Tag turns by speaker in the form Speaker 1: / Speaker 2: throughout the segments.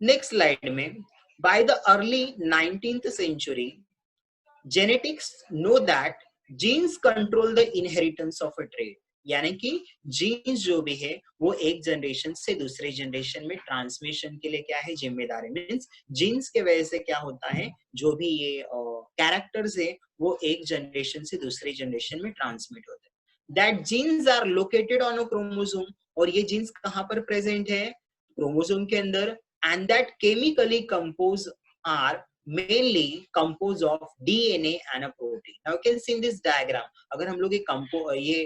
Speaker 1: Next slide में, by the early 19th century genetics know that genes control the inheritance of a trait, यानी कि jeans जो भी है वो एक जनरेशन से दूसरे जनरेशन में ट्रांसमिशन के लिए क्या है जिम्मेदार है। मीन्स जीन्स के वजह से क्या होता है, जो भी ये कैरेक्टर्स है वो एक जनरेशन से दूसरे जनरेशन में ट्रांसमिट होते हैं। That genes are located on a chromosome, और ये जीन्स कहाँ पर प्रेजेंट है, क्रोमोसोम के अंदर, and that chemically compose are mainly composed of DNA and a protein. Now you can see in this diagram, अगर हम लोग ये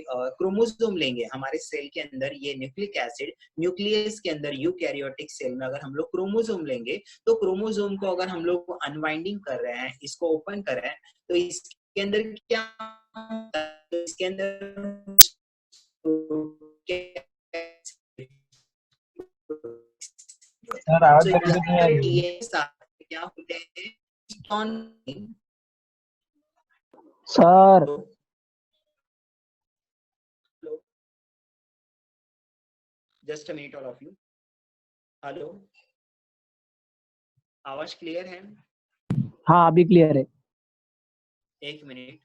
Speaker 1: क्रोमोसोम लेंगे हमारे सेल के अंदर, ये न्यूक्लिक एसिड न्यूक्लियस के अंदर यूकैरियोटिक सेल में अगर हम लोग क्रोमोसोम लेंगे, तो क्रोमोसोम को अगर हम लोग अनवाइंडिंग कर रहे हैं, इसको ओपन कर रहे हैं, तो इसके अंदर क्या होता है, इसके अंदर
Speaker 2: सर आवाज
Speaker 1: so
Speaker 2: बिल्कुल नहीं आ रही है।
Speaker 1: क्या होते हैं
Speaker 3: sir
Speaker 1: just a minute all of you. Hello, आवाज क्लियर है?
Speaker 3: हाँ अभी क्लियर है।
Speaker 1: एक मिनट।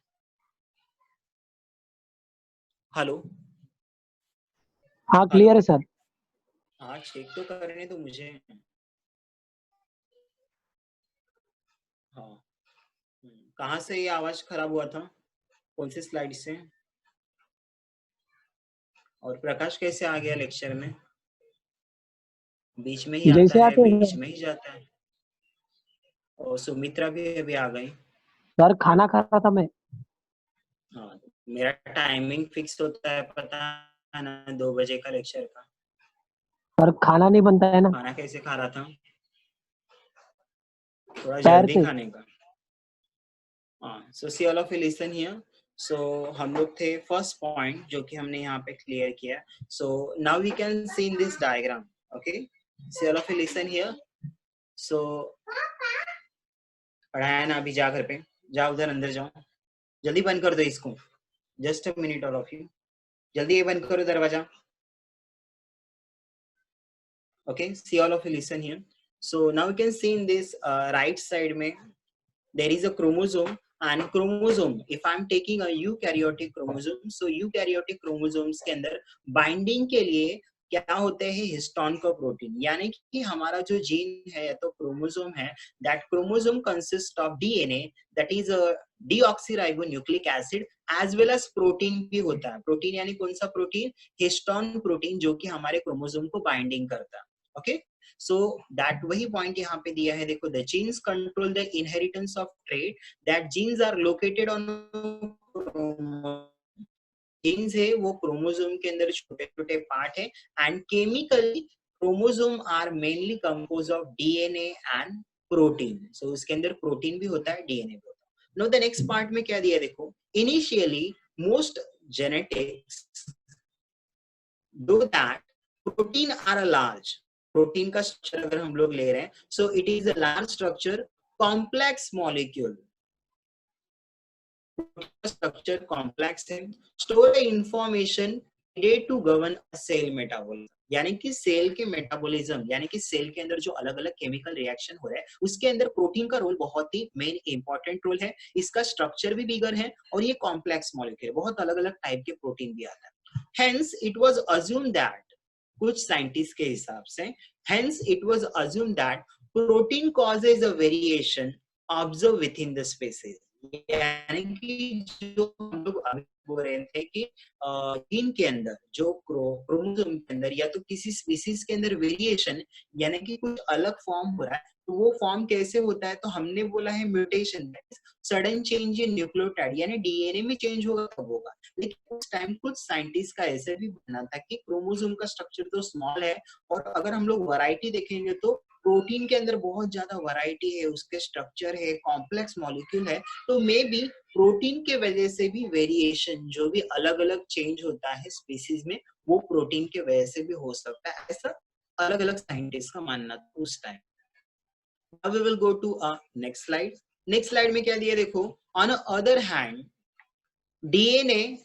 Speaker 1: हेलो,
Speaker 3: हाँ क्लियर है सर।
Speaker 1: हाँ चेक तो करने तो मुझे। हाँ, कहाँ से ये आवाज खराब हुआ था, कौन सी स्लाइड से? और प्रकाश कैसे आ गया लेक्चर में? बीच में ही
Speaker 3: जैसे
Speaker 1: आता है,
Speaker 3: आते हैं
Speaker 1: बीच में ही जाता है। और सुमित्रा भी अभी आ गई।
Speaker 3: सर, खाना खा रहा था मैं।
Speaker 1: हाँ, मेरा टाइमिंग फिक्स होता है पता है ना, 2 बजे का लेक्चर का।
Speaker 3: सर खाना नहीं बनता है ना।
Speaker 1: खाना कैसे खा रहा था? थोड़ा
Speaker 3: पैर
Speaker 1: जल्दी
Speaker 3: से।
Speaker 1: खाने का। हाँ, so see all of you listen here. So हम लोग थे फर्स्ट पॉइंट जो कि हमने यहाँ पे क्लियर किया। So now we can see in this diagram, okay, see all of you listen here. So पढ़ाया ना अभी, जा घर पे, जाओ उधर अंदर जाओ, जल्दी बंद कर दो इसको, just a minute all of you, जल्दी ये बंद करो दरवाजा। Okay, see all of you listen here. So now you can see in this right side में there is a chromosome, and chromosome, if I am taking a eukaryotic chromosome, so eukaryotic chromosomes के अंदर binding के लिए क्या होते हैं, histone का protein, यानी कि हमारा जो जीन है या तो क्रोमोसोम है, दैट chromosome consist of DNA, that is deoxyribonucleic acid, as well as protein भी होता है। प्रोटीन यानी कौन सा प्रोटीन, हिस्टोन प्रोटीन, जो कि हमारे क्रोमोसोम को बाइंडिंग करता है। ओके, सो दैट वही पॉइंट यहाँ पे दिया है, देखो, the genes control the inheritance of trait, that genes are located on, genes है वो क्रोमोसोम के अंदर छोटे छोटे पार्ट है, and chemically chromosome are mainly compose of DNA and protein. So उसके अंदर प्रोटीन भी होता है, डीएनए भी होता है। नो द नेक्स्ट पार्ट में क्या दिया, देखो, initially most genetics do that protein are a large, protein का स्ट्रक्चर अगर हम लोग ले रहे हैं, so it is a large structure complex molecule, structure complex है, store information needed to govern cell metabolism, यानी कि सेल के मेटाबॉलिज्म, यानी कि सेल के अंदर जो अलग अलग केमिकल रिएक्शन हो रहा है उसके अंदर प्रोटीन का रोल बहुत ही मेन इंपॉर्टेंट रोल है। इसका स्ट्रक्चर भी बिगर है और ये कॉम्प्लेक्स मॉलिक्यूल, बहुत अलग अलग टाइप के प्रोटीन भी आता है। Hence it was assumed that, कुछ साइंटिस्ट के हिसाब से, hence it was assumed that protein causes a variation observe with in the species, यानी कि जो हम लोग अभी बोल रहे थे कि जीन के अंदर जो क्रोमोसोम के अंदर या तो किसी स्पीसीज के अंदर वेरिएशन, यानी कि कुछ अलग फॉर्म हो रहा है, तो वो फॉर्म कैसे होता है, तो हमने बोला है mutation, sudden change in nucleotide, यानी डीएनए में चेंज होगा तब होगा। लेकिन उस टाइम कुछ साइंटिस्ट का ऐसे भी बनना था कि क्रोमोसोम का स्ट्रक्चर तो स्मॉल है, और अगर हम लोग वैरायटी देखेंगे तो प्रोटीन के अंदर बहुत ज्यादा वैरायटी है, उसके स्ट्रक्चर है, कॉम्प्लेक्स मॉलिक्यूल है, तो मे बी प्रोटीन के वजह से भी वेरिएशन, जो भी अलग अलग चेंज होता है स्पीसीज में, वो प्रोटीन के वजह से भी हो सकता है, ऐसा अलग अलग साइंटिस्ट का मानना था उस time. Now we will go to next slide. Next slide में क्या दिया, देखो, on the other hand DNA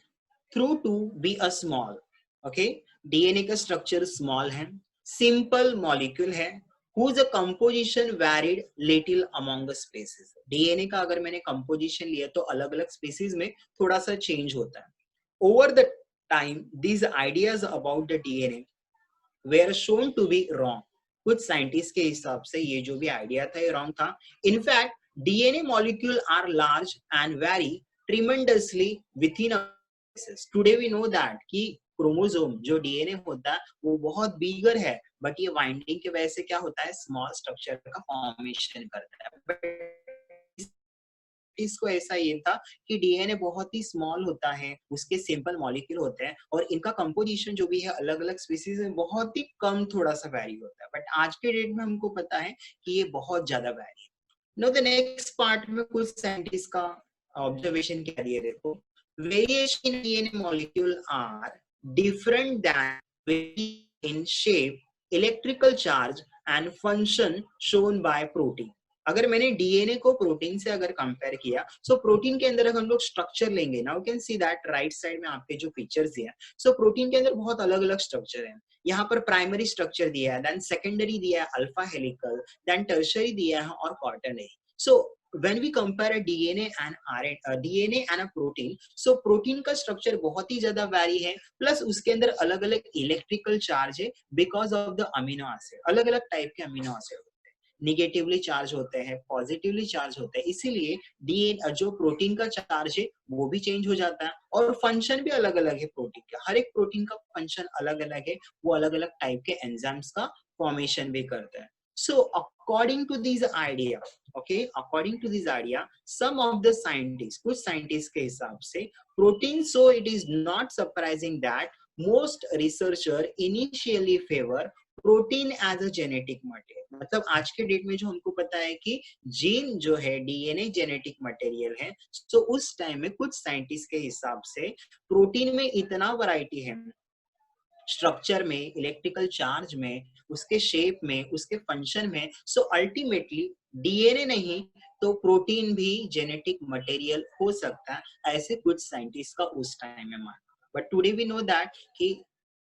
Speaker 1: through to be a small, okay, DNA का स्ट्रक्चर स्मॉल है, सिंपल मॉलिक्यूल है, whose composition varied little among the species. DNA का अगर मैंने composition लिया तो अलग अलग species में थोड़ा सा change होता है. Over the time, these ideas about the DNA were shown to be wrong. कुछ साइंटिस्ट के हिसाब से ये जो भी आइडिया था ये रॉन्ग था. In fact DNA molecule are large and very tremendously within a species. Today we know that कि क्रोमोसोम जो डीएनए होता है वो बहुत बिगर है, बट ये वाइंडिंग की वजह से क्या होता है, स्मॉल स्ट्रक्चर का फॉर्मेशन करता है. इसको ऐसा ये था कि डीएनए बहुत ही स्मॉल होता है, उसके सिंपल मॉलिक्यूल होते हैं और इनका कंपोजिशन जो भी है अलग अलग स्पीसीज में बहुत ही कम थोड़ा सा वैरी होता है. बट आज के डेट में हमको पता है कि ये बहुत ज्यादा वैरी है. नो द नेक्स्ट पार्ट में कुछ साइंटिस्ट का ऑब्जर्वेशन क्या दिए, देखो. Variation in DNA molecule are different than in shape, electrical charge and function shown by protein. अगर मैंने डीएनए को प्रोटीन से अगर कंपेयर किया, सो प्रोटीन के अंदर अगर हम लोग स्ट्रक्चर लेंगे, now can see that right side में आपके जो पिक्चर्स दिया है, सो प्रोटीन के अंदर बहुत अलग अलग स्ट्रक्चर है. यहाँ पर प्राइमरी स्ट्रक्चर दिया है, देन सेकेंडरी दिया है अल्फा हेलिकल, देन टर्शियरी दिया है और quaternary. So when we compare a DNA and a protein, so protein का स्ट्रक्चर बहुत ही ज्यादा वैरी है, प्लस उसके अंदर अलग अलग इलेक्ट्रिकल चार्ज है because of the amino acid. अलग अलग टाइप के अमीनो एसिड होते हैं, निगेटिवली चार्ज होते हैं, पॉजिटिवली चार्ज होते हैं, इसीलिए डीएनए जो प्रोटीन का चार्ज है वो भी चेंज हो जाता है और फंक्शन भी अलग अलग है प्रोटीन का. हर एक प्रोटीन का फंक्शन अलग अलग है, वो अलग अलग टाइप के एंजाइम्स का फॉर्मेशन भी करता है. So according to these idea, according to this idea, some of the scientists, कुछ scientists के हिसाब से protein, so it is not surprising that most researcher initially favor protein as a genetic material. मतलब आज के डेट में जो हमको पता है कि जीन जो है डीएनए जेनेटिक मटेरियल है, तो उस टाइम में कुछ साइंटिस्ट के हिसाब से प्रोटीन में इतना वैरायटी है, स्ट्रक्चर में, इलेक्ट्रिकल चार्ज में, उसके शेप में, उसके फंक्शन में, सो अल्टीमेटली डीएनए नहीं तो प्रोटीन भी जेनेटिक मटेरियल हो सकता है, ऐसे कुछ साइंटिस्ट का उस टाइम में मानना. But today we know that कि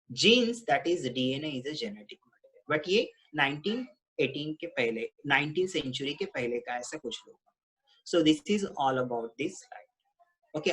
Speaker 1: genes that is DNA is a genetic material. But ये 1918 के पहले, 19th सेंचुरी के पहले का ऐसा कुछ लोग. So this is all about this.